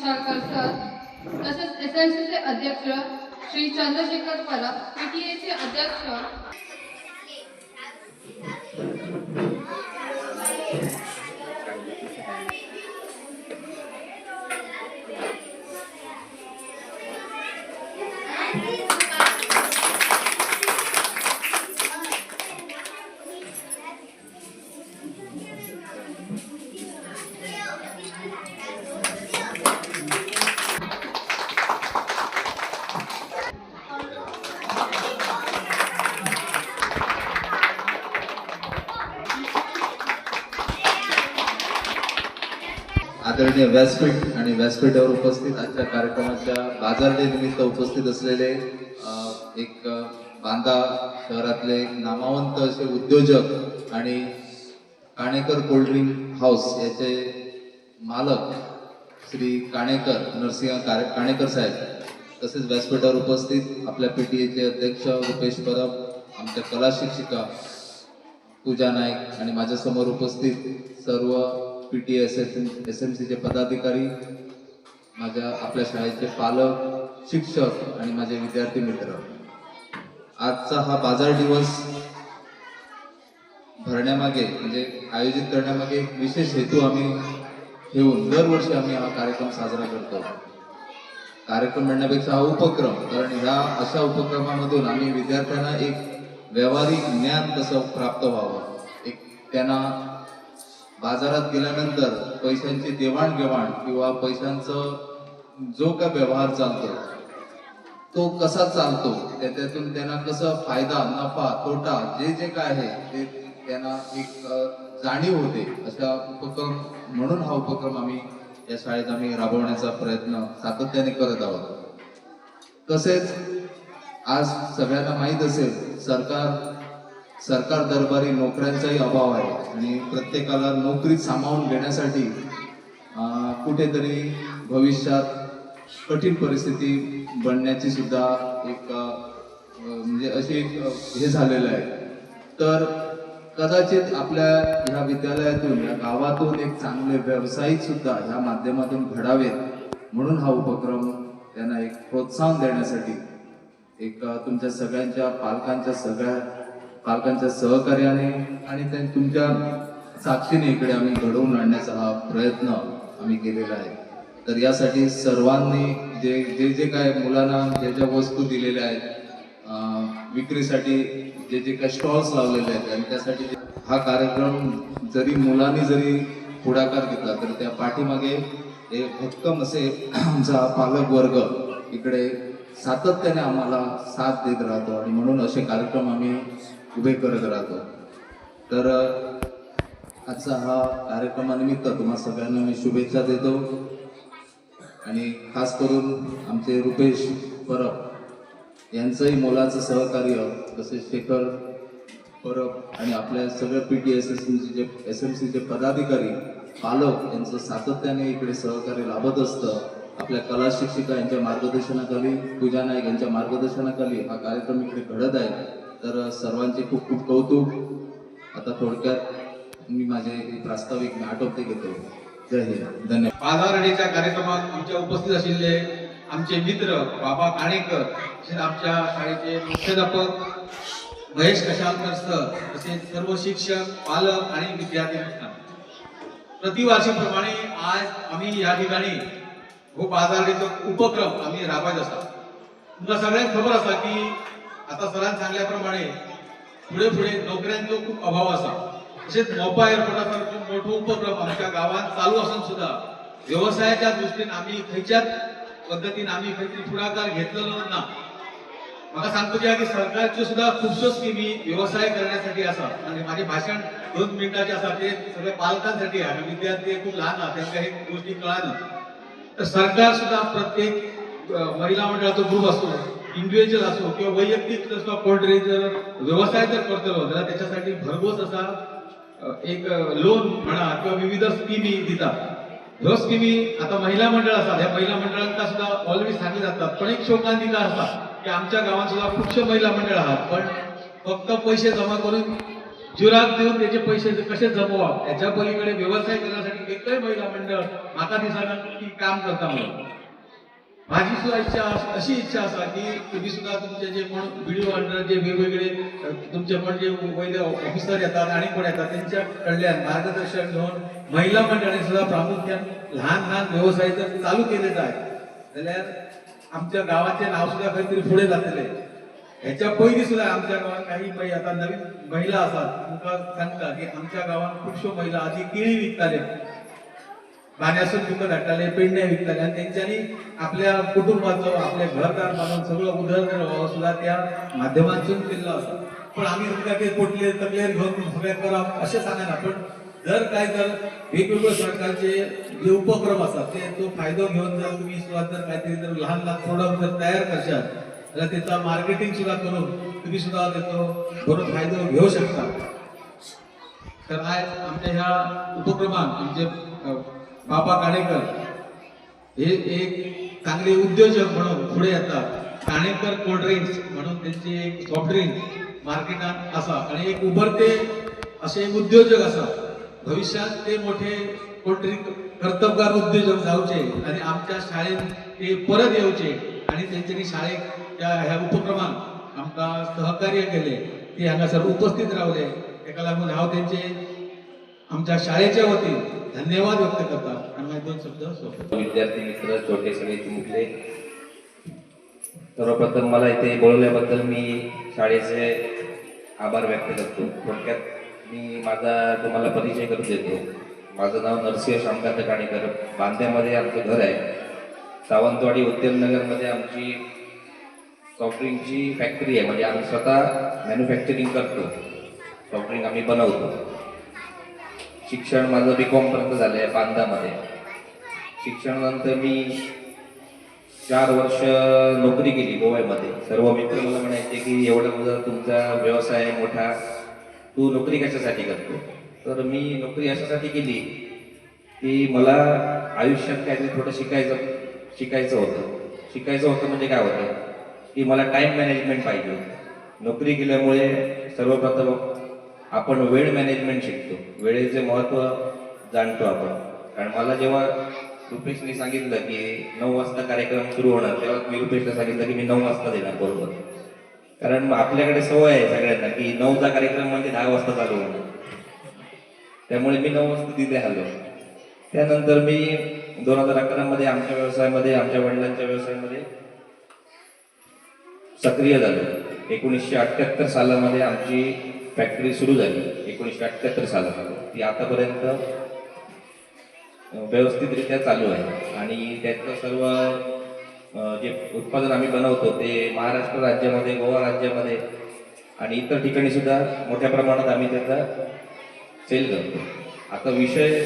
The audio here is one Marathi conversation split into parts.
विशालकर सर, तसेच SMCचे अध्यक्ष श्री चंद्रशेखर परब, PTA अध्यक्ष आदरणीय व्यासपीठ आणि व्यासपीठावर उपस्थित आजच्या कार्यक्रमाच्या बाजार डे निमित्त उपस्थित असलेले एक बांदा शहरातले नामवंत असे उद्योजक आणि काणेकर कोल्ड्रिंक हाऊस याचे मालक श्री काणेकर नरसिंह काणेकर साहेब, तसेच व्यासपीठावर उपस्थित आपल्या PTA अध्यक्ष रुपेश परब, आमच्या कला शिक्षिका पूजा नाईक आणि माझ्यासमोर उपस्थित सर्व PTA SMCचे पदाधिकारी, माझ्या आपल्या शाळेचे पालक, शिक्षक आणि माझे विद्यार्थी मित्र, आजचा हा बाजार दिवस भरण्यामागे म्हणजे आयोजित करण्यामागे एक विशेष हेतू आम्ही ठेवून दरवर्षी आम्ही हा कार्यक्रम साजरा करतो. कार्यक्रम म्हणण्यापेक्षा हा उपक्रम, कारण ह्या अशा उपक्रमामधून आम्ही विद्यार्थ्यांना एक व्यावहारिक ज्ञान कसं प्राप्त व्हावं, एक त्यांना बाजारात गेल्यानंतर पैशांची देवाणघेवाण किंवा पैशांचा जो काय व्यवहार चालतो तो कसा चालतो, त्यातून त्यांना कसं फायदा, नफा, तोटा जे जे काय आहे ते त्यांना एक जाणीव होते, अशा उपक्रम म्हणून हा उपक्रम आम्ही या शाळेत आम्ही राबवण्याचा प्रयत्न सातत्याने करत आहोत. तसेच आज सगळ्यांना माहीत असेल, सरकार दरबारी नोकऱ्यांचाही अभाव आहे आणि प्रत्येकाला नोकरी सामावून घेण्यासाठी कुठेतरी भविष्यात कठीण परिस्थिती बनण्याची सुद्धा एक म्हणजे अशी एक हे झालेलं आहे. तर कदाचित आपल्या ह्या विद्यालयातून, या गावातून एक चांगले व्यावसायिक सुद्धा ह्या माध्यमातून घडावेत, म्हणून हा उपक्रम त्यांना एक प्रोत्साहन देण्यासाठी एक तुमच्या सगळ्यांच्या पालकांच्या सहकार्याने आणि तुमच्या साक्षीने इकडे आम्ही घडवून आणण्याचा हा प्रयत्न आम्ही केलेला आहे. तर यासाठी सर्वांनी जे जे काय मुलांना ज्या ज्या वस्तू दिलेल्या आहेत, विक्रीसाठी जे जे काही स्टॉल्स लावलेले आहेत, आणि त्यासाठी हा कार्यक्रम जरी मुलांनी जरी पुढाकार घेतला तर त्या पाठीमागे एक भक्कम असे आमचा पालक वर्ग इकडे सातत्याने आम्हाला साथ देत राहतो आणि म्हणून असे कार्यक्रम आम्ही उभे करत राहतो. तर आजचा हा कार्यक्रमानिमित्त तुम्हा सगळ्यांना मी शुभेच्छा देतो आणि खास करून आमचे रुपेश परब यांचंही मोलाचं सहकार्य, तसेच शेखर परब आणि आपल्या सगळ्या PTA SMCचे पदाधिकारी, पालक यांचं सातत्याने इकडे सहकार्य लाभत असतं. आपल्या कला शिक्षिका यांच्या मार्गदर्शनाखाली, पूजा नाईक यांच्या मार्गदर्शनाखाली हा कार्यक्रम इकडे घडत आहे. तर सर्वांचे खूप खूप कौतुक. आता थोडक्यात मी माझे प्रास्ताविक आटोपते घेतो. जय हिंद, धन्यवाद. बाजार डेच्या कार्यक्रमात आमच्या उपस्थित असलेले आमचे मित्र बाबा काणेकर, तसेच आमच्या शाळेचे मुख्याध्यापक महेश कशालकर सर, तसेच सर्व शिक्षक, पालक आणि विद्यार्थी मित्रांनो, प्रतिवर्षीप्रमाणे आज आम्ही या ठिकाणी बाजार डेचा उपक्रम आम्ही राबवत असतो. तुम्हाला सगळ्यांना खबर असा की आता सरांनी सांगल्याप्रमाणे पुढे नोकऱ्यांचा खूप अभाव असा, तसेच मोपा एअरपोर्टासारखं मोठं उपक्रम आमच्या गावात चालू असून सुद्धा व्यवसायाच्या दृष्टीने आम्ही खयच्याच पद्धतीने आम्ही काहीतरी पुढाकार घेतलेलो ना. मला सांगतो की सरकारचे सुद्धा खूपशा स्कीमी व्यवसाय करण्यासाठी असतात आणि माझे भाषण 2 मिनिटाचे असतात, ते सगळ्या पालकांसाठी आहे. विद्यार्थी खूप लहान आहेत, त्यांना हे गोष्टी कळालं तर सरकार सुद्धा प्रत्येक महिला मंडळाचा ग्रुप असतो, इंडिव्हिज्युअल असो किंवा वैयक्तिक पोल्ट्री जर व्यवसाय जर करतो तर त्याच्यासाठी भरघोस असा एक लोन म्हणा किंवा विविध स्कीमी देतात. ह्या स्कीमी आता महिला मंडळ असतात, ह्या महिला मंडळांना सुद्धा ऑलरेडी सांगितले जातात. पण एक शोकांतिका असतात की आमच्या गावात सुद्धा खूपशे महिला मंडळ आहात, पण फक्त पैसे जमा करून चुरात देऊन त्याचे पैसे कसे जमवा याच्या पलीकडे व्यवसाय करण्यासाठी एकही महिला मंडळ माका दिसना की काम करता म्हणून माझी सुद्धा इच्छा अशी इच्छा असा की तुम्ही सुद्धा तुमचे जे कोण व्हिडिओ अंडर जे वेगवेगळे तुमचे पण जे वैद्य ऑफिसर येतात आणि कोण येतात त्यांच्या कडल्यान मार्गदर्शन घेऊन महिला मंडळाने सुद्धा प्रामुख्यान लहान लहान व्यवसाय जर चालू केले जाय जाल्यार आमच्या गावाचे नाव सुद्धा काहीतरी पुढे जातले ह्याच्या पयलीं सुद्धा आमच्या गावात काही आता नवीन महिला असतात तुमका सांगता की आमच्या गावात खूपशो महिला आधी केळी विकताले पाण्यासून विकत हाडटाले पेंड्या विकताले आणि त्यांच्यानी आपल्या कुटुंबाचं आपले घरदार बांधून सगळं उदरनिर्वाह सुद्धा त्या माध्यमांतून केलेला असतो पण आम्ही तुमका ते पोटले तकलेर घेऊन सगळ्या करप असे सांगना पण जर वेगवेगळे सरकारचे जे उपक्रम असतात ते तो फायदो घेऊन जर तुम्ही सुद्धा जर काहीतरी जर लहान लहान प्रोडक्ट जर तयार करशात जाल्यार त्याचा मार्केटिंग सुद्धा करून तुम्ही सुद्धा त्याचा बरो फायदो घेऊ शकता तर आज आमच्या ह्या उपक्रमात आमचे बाबा काणेकर हे एक चांगले उद्योजक म्हणून पुढे येतात काणेकर कोल्ड ड्रिंक्स म्हणून त्यांचे एक सॉफ्ट ड्रिंक मार्केटात असा आणि एक उभरते असे एक उद्योजक असा भविष्यात ते मोठे कोल्ड ड्रिंक कर्तबगार उद्योजक जावचे आणि आमच्या शाळेत ते परत येवचे आणि त्यांच्यानी शाळेत ह्या उपक्रमात आमकां सहकार्य केले ते हांगासर उपस्थित रावले एका लागून हांव त्यांचे आमच्या शाळेच्या वतीन धन्यवाद व्यक्त करता आणि माझे दोन शब्द सोडतो विद्यार्थी मित्र छोटे सगळे तुमचे सर्वप्रथम मला इथे बोलवल्याबद्दल मी शाळेचे आभार व्यक्त करतो थोडक्यात मी माझा तुम्हाला परिचय करून देतो माझं नाव नरसिंह शामकांत काणेकर बांद्यामध्ये आमचं घर आहे सावंतवाडी उद्याननगरमध्ये आमची सॉफ्ट ड्रिंकची फॅक्टरी आहे म्हणजे आम्ही स्वतः मॅन्युफॅक्चरिंग करतो सॉफ्ट ड्रिंक आम्ही बनवतो शिक्षण माझं B.Com पर्यंत झालं आहे बांदामध्ये शिक्षणानंतर मी 4 वर्ष नोकरी केली गोव्यामध्ये सर्व मित्र मला म्हणायचे की एवढं माझा तुमचा व्यवसाय आहे मोठा तू नोकरी कशासाठी करतो तर मी नोकरी अशासाठी केली की मला आयुष्यात काहीतरी थोडं शिकायचं होतं म्हणजे काय होतं की मला टाईम मॅनेजमेंट पाहिजे होतं नोकरी केल्यामुळे सर्वप्रथम आपण वेळ मॅनेजमेंट शिकतो वेळेचे महत्त्व जाणतो आपण कारण मला जेव्हा रुपेशने सांगितलं की 9 वाजता कार्यक्रम सुरू होणार तेव्हा मी रुपेशला सांगितलं की मी 9 वाजता देणार बरोबर कारण आपल्याकडे सवय आहे सगळ्यांना की 9चा कार्यक्रम म्हणजे 10 वाजता चालू होणार त्यामुळे मी 9 वाजता तिथे आलो त्यानंतर मी 2011 मध्ये आमच्या व्यवसायामध्ये आमच्या वडिलांच्या व्यवसायामध्ये सक्रिय झालो 1978 सालामध्ये आमची फॅक्टरी सुरू झाली 1978 सालामध्ये ती आतापर्यंत व्यवस्थितरित्या चालू आहे आणि त्याचं सर्व जे उत्पादन आम्ही बनवतो ते महाराष्ट्र राज्यामध्ये गोवा राज्यामध्ये आणि इतर ठिकाणी सुद्धा मोठ्या प्रमाणात आम्ही त्याचा सेल करतो आता विषय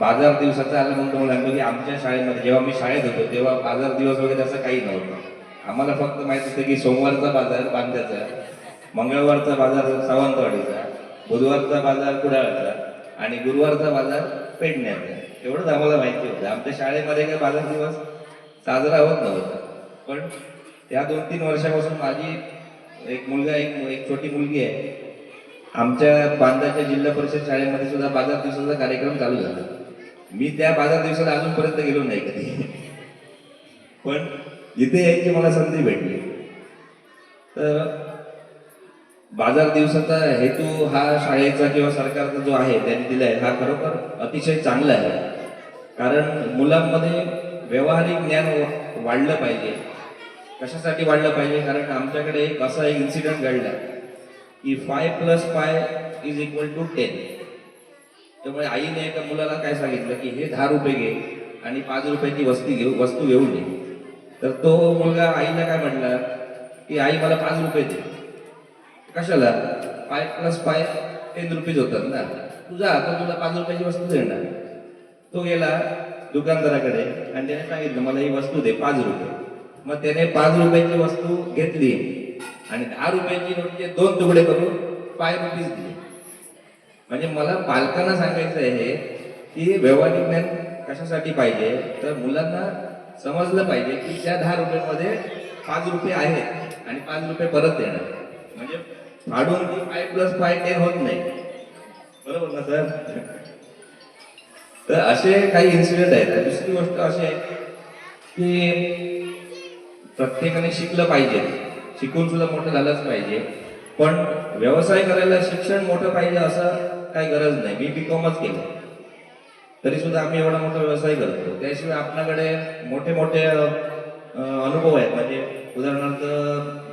बाजार दिवसाचा आला म्हणून तुम्हाला सांगतो की आमच्या शाळेमध्ये जेव्हा मी शाळेत होतो तेव्हा बाजार दिवस वगैरे असं काही नव्हतं आम्हाला फक्त माहित होतं की सोमवारचा बाजार बांद्याचा मंगळवारचा बाजार सावंतवाडीचा बुधवारचा बाजार कुडाळचा आणि गुरुवारचा बाजार पेडण्याचा एवढंच आम्हाला माहिती होतं आमच्या शाळेमध्ये काही बाजार दिवस साजरा होत नव्हता पण त्या 2-3 वर्षापासून माझी एक मुलगा एक छोटी मुलगी आहे आमच्या बांद्याच्या जिल्हा परिषद शाळेमध्ये सुद्धा बाजार दिवसाचा कार्यक्रम चालू झाला मी त्या बाजार दिवसाला अजूनपर्यंत गेलो नाही कधी पण इथे यायची मला संधी भेटली तर बाजार दिवसाचा हेतू हा शाळेचा किंवा सरकारचा जो आहे त्यांनी दिलाय हा खरोखर अतिशय चांगला आहे कारण मुलांमध्ये व्यावहारिक ज्ञान वाढलं पाहिजे कशासाठी वाढलं पाहिजे कारण आमच्याकडे एक असा एक इन्सिडेंट घडला की 5 + 5 = 10 त्यामुळे आईने एका मुलाला काय सांगितलं की हे 10 रुपये घे आणि 5 रुपयाची वस्तू घेऊन ये तर तो मुलगा आईला काय म्हणला की आई मला 5 रुपये दे कशाला 5 + 5 10 रुपीज होतात ना तुझा तो तुला 5 रुपयाची वस्तू देणार तो गेला दुकानदाराकडे आणि त्याने सांगितलं मला ही वस्तू दे 5 रुपये मग त्याने 5 रुपयाची वस्तू घेतली आणि 10 रुपयाची नोटचे 2 तुकडे करून 5 रुपीज दिले म्हणजे मला पालकांना सांगायचं आहे की व्यावहारिक ज्ञान कशासाठी पाहिजे तर मुलांना समजलं पाहिजे की त्या 10 रुपयामध्ये 5 रुपये आहेत आणि 5 रुपये परत देणार म्हणजे फाडून ती 5 + 5 10 होत नाही बरोबर ना सर? तर असे काही इन्सिडेंट आहेत. दुसरी गोष्ट अशी आहे की प्रत्येकाने शिकलं पाहिजे, शिकून सुद्धा मोठं झालंच पाहिजे. पण व्यवसाय करायला शिक्षण मोठं पाहिजे असं काही गरज नाही. मी बीकॉमच केलं तरी सुद्धा आम्ही एवढा मोठा व्यवसाय करतो. त्याशिवाय आपल्याकडे मोठे मोठे अनुभव आहेत. म्हणजे उदाहरणार्थ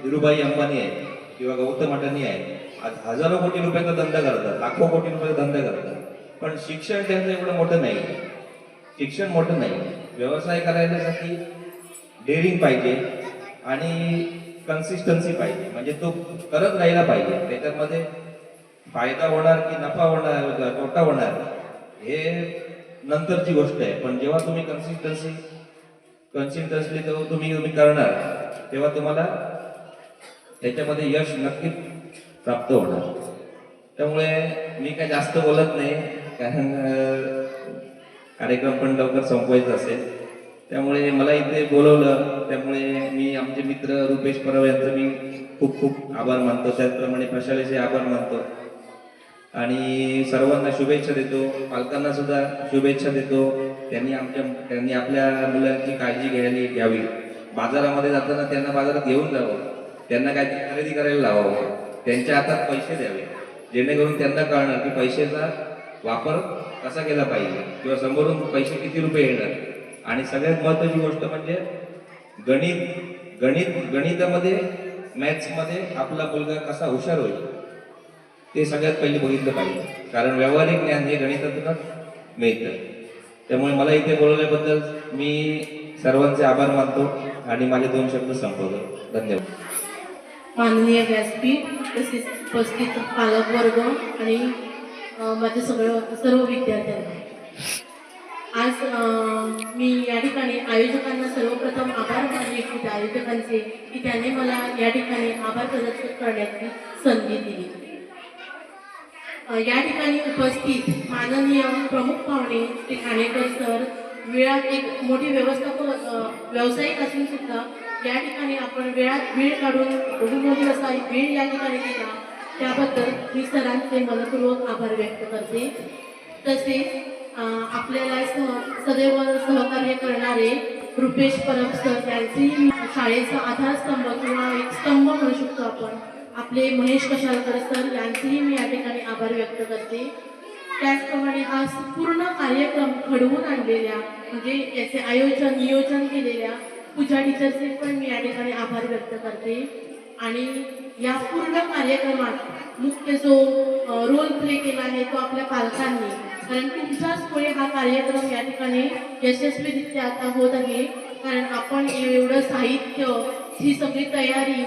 धीरूभाई अंबानी आहे किंवा गौतम अडाणी आहे. आज हजारो कोटी रुपयाचा धंदा करतात, लाखो कोटी रुपयाचा धंदा करतात. पण शिक्षण त्यांचं एवढं मोठं नाही. शिक्षण मोठं नाही. व्यवसाय करायसाठी डेअरिंग पाहिजे आणि कन्सिस्टन्सी पाहिजे. म्हणजे तो करत राहिला पाहिजे. त्याच्यामध्ये फायदा होणार की नफा होणार, तोटा होणार हे नंतरची गोष्ट आहे. पण जेव्हा तुम्ही कन्सिस्टन्सली तुम्ही करणार तेव्हा तुम्हाला त्याच्यामध्ये यश नक्कीच प्राप्त होणार. त्यामुळे मी काय जास्त बोलत नाही, कारण कार्यक्रम पण लवकर संपवायचा असेल. त्यामुळे मला इथे बोलवलं, त्यामुळे मी आमचे मित्र रुपेश परब यांचं मी खूप खूप आभार मानतो. त्याचप्रमाणे प्रशालेचे आभार मानतो आणि सर्वांना शुभेच्छा देतो. पालकांना सुद्धा शुभेच्छा देतो. त्यांनी आपल्या मुलांची काळजी घ्यावी. बाजारामध्ये जाताना त्यांना बाजारात घेऊन जावं, त्यांना काय खरेदी करायला लावावं, त्यांच्या हातात पैसे द्यावे, जेणेकरून त्यांना कळणार की पैशाचा वापर कसा केला पाहिजे किंवा समोरून पैसे किती रुपये येणार. आणि सगळ्यात महत्त्वाची गोष्ट म्हणजे गणितामध्ये मॅथ्समध्ये आपला मुलगा कसा हुशार होईल ते सगळ्यात पहिले बघितलं पाहिजे. कारण व्यावहारिक ज्ञान हे गणितातूनच मिळतं. त्यामुळे मला इथे बोलवल्याबद्दल मी सर्वांचे आभार मानतो आणि माझे 2 शब्द संपवतो. धन्यवाद. माननीय व्यासपीठ, तसेच उपस्थित पालक वर्ग आणि माझे सर्व विद्यार्थ्यांना आज मी या ठिकाणी आयोजकांना सर्वप्रथम आभार मानले इच्छिते आयोजकांचे की त्याने मला या ठिकाणी आभार प्रदर्शित करण्याची संधी दिली. या ठिकाणी उपस्थित माननीय प्रमुख पाहुणे श्री ठाणेकर सर, वेळात एक मोठी व्यावसायिक असून सुद्धा या ठिकाणी आपण वेळात वेळ काढून बहुमोल असा वेळ या ठिकाणी दिला, त्याबद्दल मी सरांचे मनपूर्वक आभार व्यक्त करते. तसेच आपल्याला सदैव सहकार्य करणारे रुपेश परब सर यांचेही शाळेचा आधारस्तंभ किंवा एक स्तंभ म्हणू शकतो आपण, आपले महेश कशालकर सर यांचेही मी या ठिकाणी आभार व्यक्त करते. त्याचप्रमाणे हा पूर्ण कार्यक्रम घडवून आणलेल्या म्हणजे याचे नियोजन केलेल्या पूजा टीचरचे पण मी या ठिकाणी आभार व्यक्त करते. आणि या पूर्ण कार्यक्रमात मुख्य जो रोल प्ले केला आहे तो आपल्या पालकांनी, कारण तुमच्याचमुळे हा कार्यक्रम या ठिकाणी यशस्वीरित्या आता होत आहे. कारण आपण एवढं साहित्य, ही सगळी तयारी,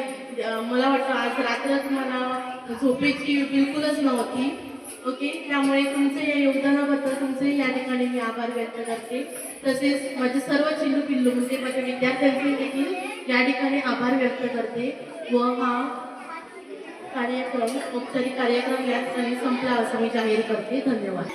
मला वाटतं आज रात्रच मला झोपेची बिलकुलच नव्हती. ओके, त्यामुळे तुमच्या या योगदानाबद्दल तुमचे या ठिकाणी मी आभार व्यक्त करते. तसेच माझे सर्व पिल्लू म्हणजे माझ्या विद्यार्थ्यांचे देखील या ठिकाणी आभार व्यक्त करते. व हा औपचारिक कार्यक्रम या ठिकाणी संपला असं मी जाहीर करते. धन्यवाद.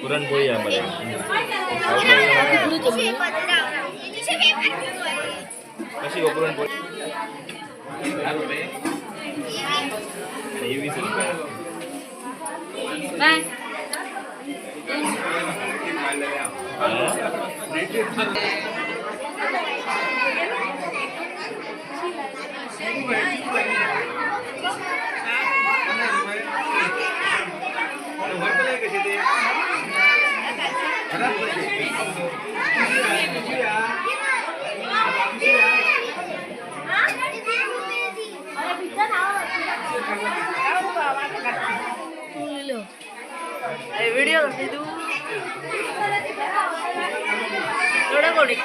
पुरणपोळी आम्हाला कशी पुरणपोळी 10 रुपये आणि 20 रुपये. What व्हिडिओ करते तू थोडं कोणी